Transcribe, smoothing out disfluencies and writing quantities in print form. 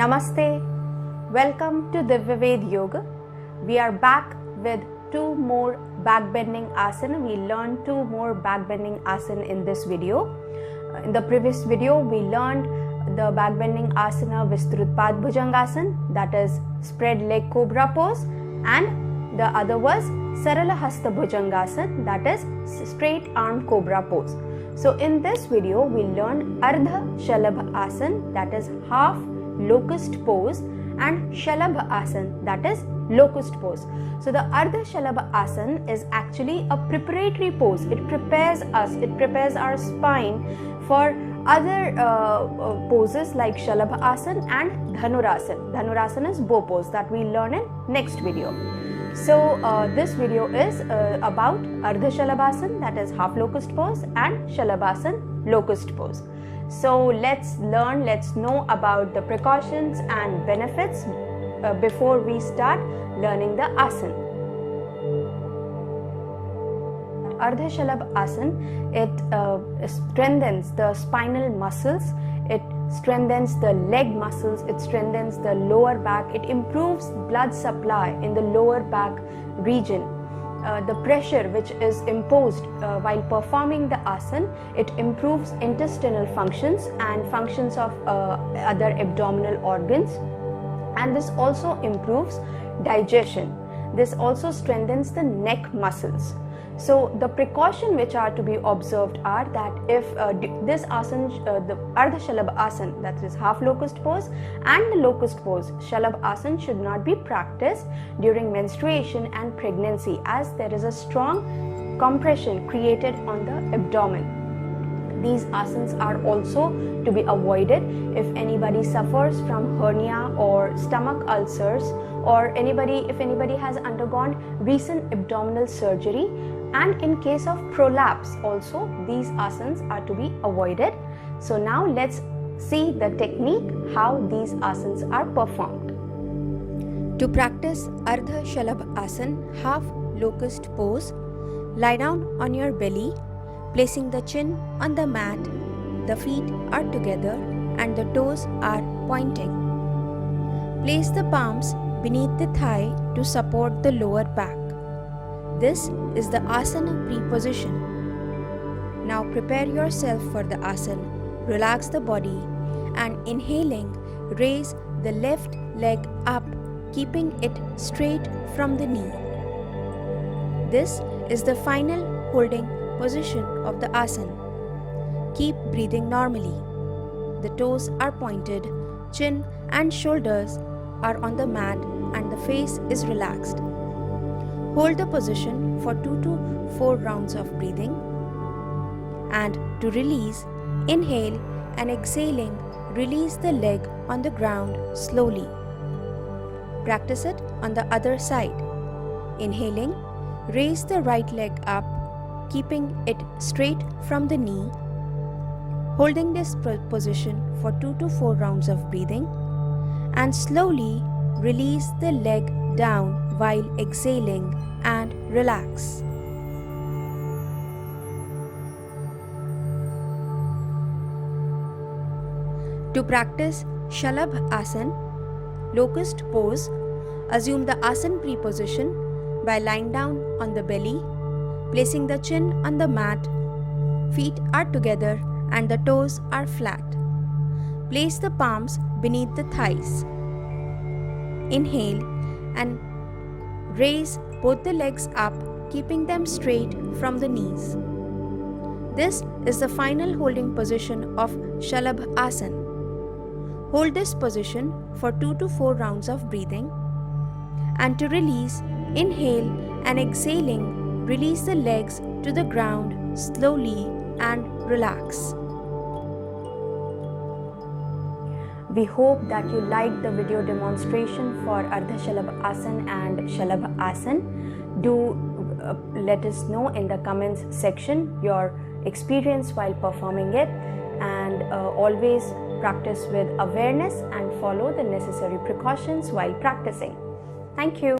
Namaste. Welcome to Divyaved Yoga. We are back with two more back bending asana. We learned two more back bending asana in this video. In the previous video, we learned the back bending asana Vistrutpad Bhujangasana, that is spread leg cobra pose, and the other was Sarala Hasta Bhujangasana, that is straight arm cobra pose. So in this video, we learned Ardha Shalabh Asana, that is half locust pose, and Shalabh Asana, that is locust pose. So the Ardha Shalabh Asana is actually a preparatory pose. It prepares us, it prepares our spine for other poses like Shalabh Asana and Dhanurasana. Dhanurasana is bow pose that we learn in next video. So this video is about Ardha Shalabhasana, that is half locust pose, and Shalabhasana locust pose. So let's know about the precautions and benefits before we start learning the asana. Ardha Shalabh Asana, it strengthens the spinal muscles, it strengthens the leg muscles, it strengthens the lower back, it improves blood supply in the lower back region. The pressure which is imposed while performing the asana, it improves intestinal functions and functions of other abdominal organs, and this also improves digestion. This also strengthens the neck muscles. So the precaution which are to be observed are that if this asana, the Ardha Shalabh Asana, that is half locust pose, and the locust pose, Shalabh Asana, should not be practiced during menstruation and pregnancy, as there is a strong compression created on the abdomen. These asanas are also to be avoided if anybody suffers from hernia or stomach ulcers, or if anybody has undergone recent abdominal surgery, and in case of prolapse also these asanas are to be avoided. So now let's see the technique how these asanas are performed. To practice Ardha Shalabh Asana half locust pose, lie down on your belly, placing the chin on the mat, the feet are together and the toes are pointing. Place the palms beneath the thigh to support the lower back. This is the asana pre-position. Now prepare yourself for the asana. Relax the body and inhaling, raise the left leg up, keeping it straight from the knee. This is the final holding position of the asana. Keep breathing normally. The toes are pointed, chin and shoulders are on the mat, and the face is relaxed. Hold the position for 2 to 4 rounds of breathing. And to release, inhale and exhaling, release the leg on the ground slowly. Practice it on the other side. Inhaling, raise the right leg up, keeping it straight from the knee. Holding this position for 2 to 4 rounds of breathing, and slowly release the leg down while exhaling and relax. To practice Shalabh Asana, locust pose, assume the asana pre-position by lying down on the belly, placing the chin on the mat, feet are together and the toes are flat. Place the palms beneath the thighs. Inhale and raise both the legs up, keeping them straight from the knees. This is the final holding position of Shalabh Asana. Hold this position for 2 to 4 rounds of breathing. And to release, inhale and exhaling, release the legs to the ground slowly and relax. We hope that you liked the video demonstration for Ardha Shalabh Asana and Shalabh Asana. Do let us know in the comments section your experience while performing it, and always practice with awareness and follow the necessary precautions while practicing. Thank you.